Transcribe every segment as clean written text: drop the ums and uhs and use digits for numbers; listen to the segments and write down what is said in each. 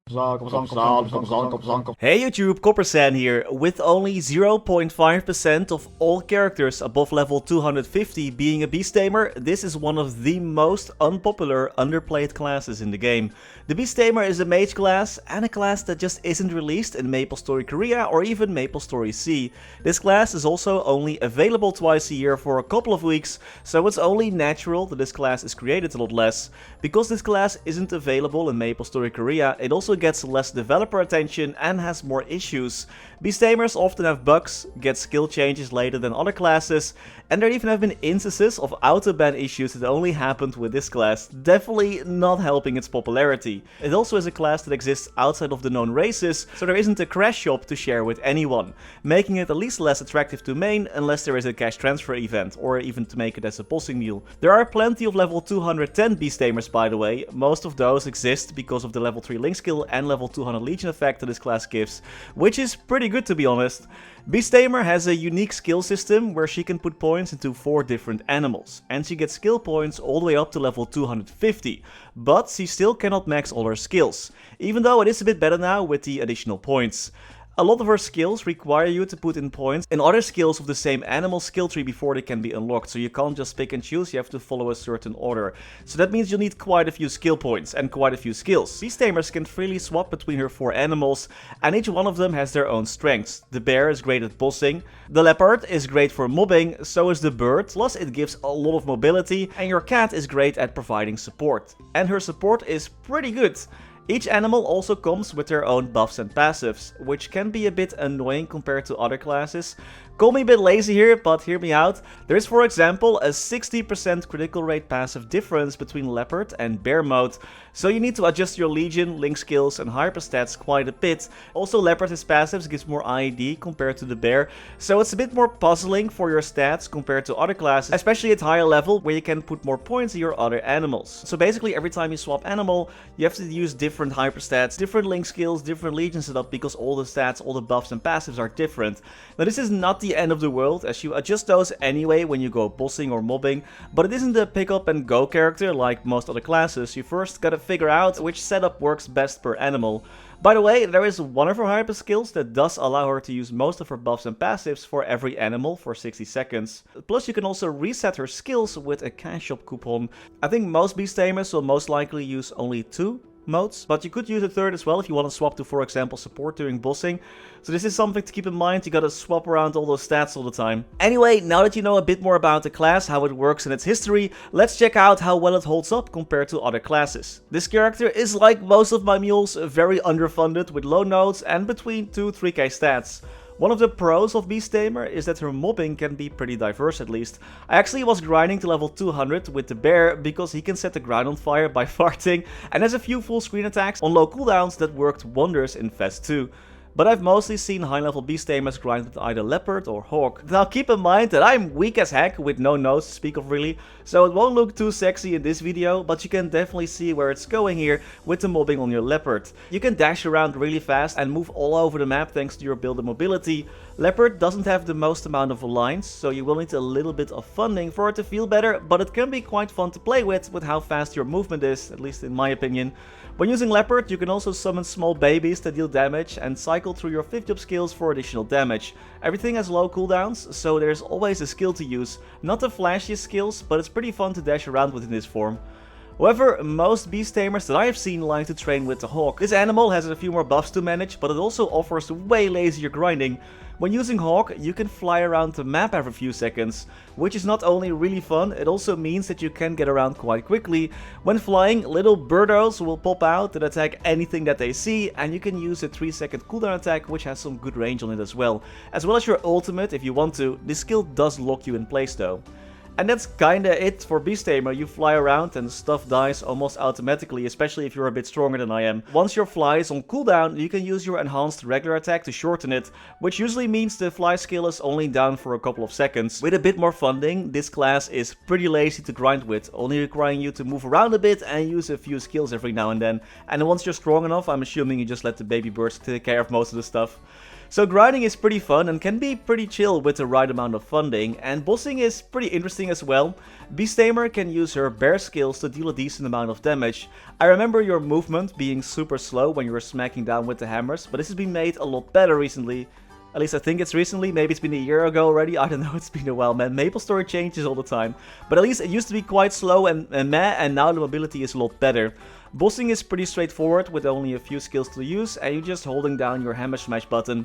Hey YouTube, Coppersan here. With only 0.5% of all characters above level 250 being a Beast Tamer, this is one of the most unpopular, underplayed classes in the game. The Beast Tamer is a mage class, and a class that just isn't released in MapleStory Korea or even MapleStory SEA. This class is also only available twice a year for a couple of weeks, so it's only natural that this class is created a lot less. Because this class isn't available in MapleStory Korea, it also gets less developer attention and has more issues. Beast Tamers often have bugs, get skill changes later than other classes, and there even have been instances of auto-ban issues that only happened with this class, definitely not helping its popularity. It also is a class that exists outside of the known races, so there isn't a crash shop to share with anyone, making it at least less attractive to main unless there is a cash transfer event, or even to make it as a bossing meal. There are plenty of level 210 Beast Tamers by the way, most of those exist because of the level 3 link skill and level 200 legion effect that this class gives, which is pretty good to be honest. Beast Tamer has a unique skill system where she can put points into 4 different animals, and she gets skill points all the way up to level 250, but she still cannot max all her skills, even though it is a bit better now with the additional points. A lot of her skills require you to put in points in other skills of the same animal skill tree before they can be unlocked, so you can't just pick and choose, you have to follow a certain order. So that means you'll need quite a few skill points and quite a few skills. Beast Tamers can freely swap between her 4 animals, and each one of them has their own strengths. The bear is great at bossing, the leopard is great for mobbing, so is the bird, plus it gives a lot of mobility, and your cat is great at providing support. And her support is pretty good. Each animal also comes with their own buffs and passives, which can be a bit annoying compared to other classes. Call me a bit lazy here, but hear me out. There is, for example, a 60% critical rate passive difference between Leopard and Bear mode, so you need to adjust your Legion, Link skills and hyper stats quite a bit. Also, Leopard's passives gives more IED compared to the Bear, so it's a bit more puzzling for your stats compared to other classes, especially at higher level where you can put more points in your other animals. So basically every time you swap animal, you have to use different hyper stats, different Link skills, different Legion setup, because all the stats, all the buffs and passives are different. Now this is not the end of the world, as you adjust those anyway when you go bossing or mobbing, but it isn't a pick up and go character like most other classes. You first gotta figure out which setup works best per animal. By the way, there is one of her hyper skills that does allow her to use most of her buffs and passives for every animal for 60 seconds. Plus you can also reset her skills with a cash shop coupon. I think most Beast Tamers will most likely use only 2 modes, but you could use a 3rd as well if you want to swap to, for example, support during bossing. So this is something to keep in mind, you gotta swap around all those stats all the time. Anyway, now that you know a bit more about the class, how it works in its history, let's check out how well it holds up compared to other classes. This character is, like most of my mules, very underfunded with low nodes and between 2-3k stats. One of the pros of Beast Tamer is that her mobbing can be pretty diverse at least. I actually was grinding to level 200 with the bear because he can set the ground on fire by farting and has a few full screen attacks on low cooldowns that worked wonders in Fest 2. But I've mostly seen high level Beast Tamers grind with either Leopard or Hawk. Now keep in mind that I'm weak as heck with no nose to speak of really, so it won't look too sexy in this video, but you can definitely see where it's going here with the mobbing on your Leopard. You can dash around really fast and move all over the map thanks to your build and mobility. Leopard doesn't have the most amount of lines, so you will need a little bit of funding for it to feel better, but it can be quite fun to play with how fast your movement is, at least in my opinion. When using Leopard, you can also summon small babies that deal damage and cycle through your Flidiot skills for additional damage. Everything has low cooldowns, so there's always a skill to use. Not the flashiest skills, but it's pretty fun to dash around with in this form. However, most Beast Tamers that I have seen like to train with the Hawk. This animal has a few more buffs to manage, but it also offers way lazier grinding. When using Hawk, you can fly around the map every few seconds, which is not only really fun, it also means that you can get around quite quickly. When flying, little birdos will pop out and attack anything that they see, and you can use a 3-second cooldown attack which has some good range on it as well as your ultimate if you want to. This skill does lock you in place though. And that's kinda it for Beast Tamer. You fly around and stuff dies almost automatically, especially if you're a bit stronger than I am. Once your fly is on cooldown, you can use your enhanced regular attack to shorten it, which usually means the fly skill is only down for a couple of seconds. With a bit more funding, this class is pretty lazy to grind with, only requiring you to move around a bit and use a few skills every now and then. And once you're strong enough, I'm assuming you just let the baby birds take care of most of the stuff. So grinding is pretty fun and can be pretty chill with the right amount of funding, and bossing is pretty interesting as well. Tamer can use her bear skills to deal a decent amount of damage. I remember your movement being super slow when you were smacking down with the hammers, but this has been made a lot better recently. At least I think it's recently, maybe it's been a year ago already, I don't know, it's been a while, man. MapleStory changes all the time. But at least it used to be quite slow and meh, and now the mobility is a lot better. Bossing is pretty straightforward with only a few skills to use, and you're just holding down your hammer smash button.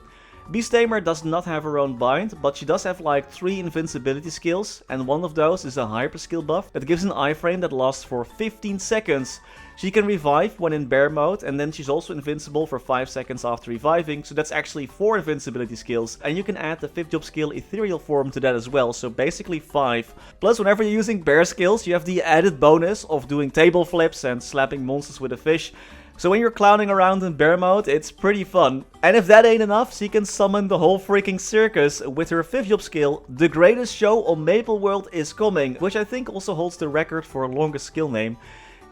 Tamer does not have her own bind, but she does have like 3 invincibility skills, and one of those is a hyper skill buff that gives an iframe that lasts for 15 seconds. She can revive when in bear mode, and then she's also invincible for 5 seconds after reviving, so that's actually 4 invincibility skills, and you can add the 5th job skill ethereal form to that as well, so basically 5. Plus, whenever you're using bear skills, you have the added bonus of doing table flips and slapping monsters with a fish. So when you're clowning around in bear mode, it's pretty fun. And if that ain't enough, she can summon the whole freaking circus with her 5th job skill, The Greatest Show on Maple World is Coming, which I think also holds the record for longest skill name.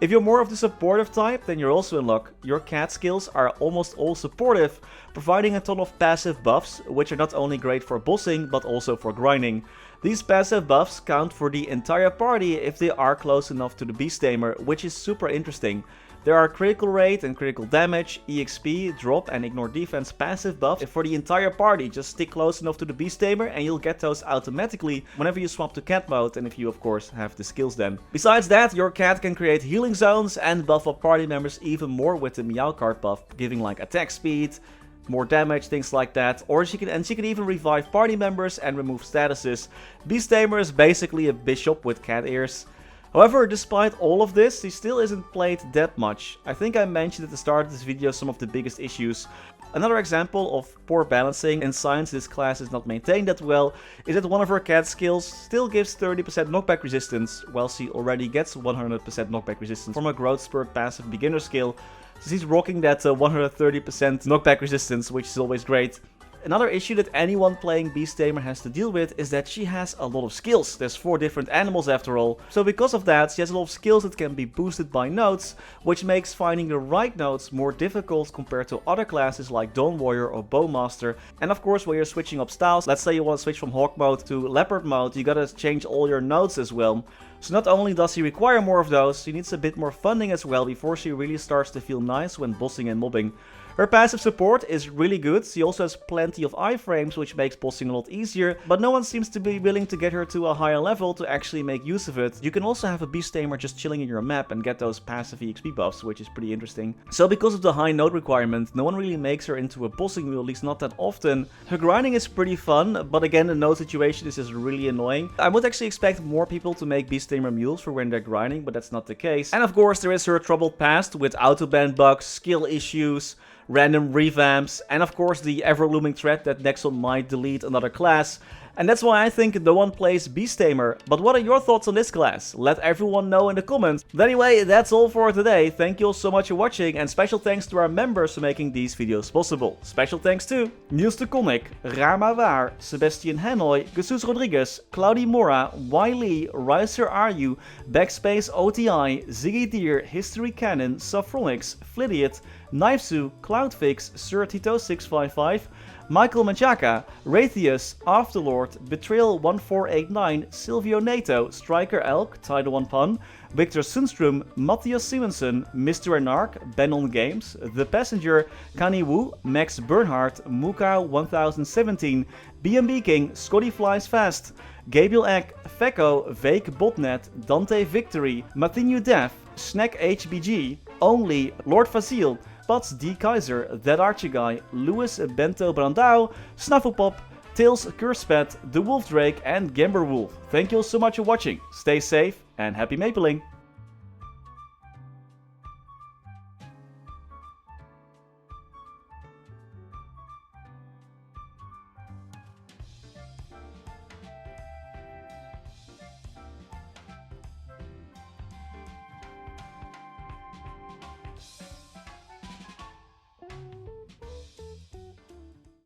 If you're more of the supportive type, then you're also in luck. Your cat skills are almost all supportive, providing a ton of passive buffs, which are not only great for bossing, but also for grinding. These passive buffs count for the entire party if they are close enough to the Tamer, which is super interesting. There are critical rate and critical damage, EXP, drop and ignore defense passive buffs for the entire party. Just stick close enough to the Tamer and you'll get those automatically whenever you swap to cat mode, and if you of course have the skills then. Besides that, your cat can create healing zones and buff up party members even more with the Meow card buff, giving like attack speed, more damage, things like that. Or she can even revive party members and remove statuses. Tamer is basically a bishop with cat ears. However, despite all of this, he still isn't played that much. I think I mentioned at the start of this video some of the biggest issues. Another example of poor balancing and signs this class is not maintained that well is that one of her cat skills still gives 30% knockback resistance, while she already gets 100% knockback resistance from a growth spurt passive beginner skill. So she's rocking that 130% knockback resistance, which is always great. Another issue that anyone playing Tamer has to deal with is that she has a lot of skills. There's 4 different animals after all. So because of that, she has a lot of skills that can be boosted by nodes, which makes finding the right nodes more difficult compared to other classes like Dawn Warrior or Bowmaster. And of course, when you're switching up styles, let's say you want to switch from Hawk mode to Leopard mode, you gotta change all your nodes as well. So not only does she require more of those, she needs a bit more funding as well before she really starts to feel nice when bossing and mobbing. Her passive support is really good. She also has plenty of iframes, which makes bossing a lot easier, but no one seems to be willing to get her to a higher level to actually make use of it. You can also have a Tamer just chilling in your map and get those passive EXP buffs, which is pretty interesting. So because of the high node requirement, no one really makes her into a bossing mule, at least not that often. Her grinding is pretty fun, but again, the node situation is just really annoying. I would actually expect more people to make Tamer mules for when they're grinding, but that's not the case. And of course, there is her troubled past with autoban bugs, skill issues, random revamps, and of course the ever-looming threat that Nexon might delete another class. And that's why I think no one plays Tamer. But what are your thoughts on this class? Let everyone know in the comments. But anyway, that's all for today. Thank you all so much for watching, and special thanks to our members for making these videos possible. Special thanks to Niels de Coninck, Raar maar waar, Sebastian Hanoi, Jesús Rodriguez, Claudimorda, Wiley, Ryaiser Aryu, BackSpaceOTI, Ziggy Historycanon, Saffronyx, Flidiot, Knivesu, Cloudfix, Sir Tito 655, Menchaca, Raythius, Afterlord, Betrayal 1489, Sylvio Neto, StrikerElk, Title 1 Phan, Wictor Sundstrom, Matthias Simonsen, Mr. Anarch, Ben on Games, The Passenger, Knivesu, Max Bernhardt, Muka 1017, BNB King, Scotty Flies Fast, Gabriel Eck, Fecko, Vake Botnet, Dante Victory, Matinu Dev, Snack HBG, Only, Lord Fazil, Pats D. Kaiser, That Archie Guy, Louis Bento Brandao, Snufflepop, Tails Curspet, The Wolf Drake, and Gamber Wolf. Thank you all so much for watching. Stay safe and happy mapling!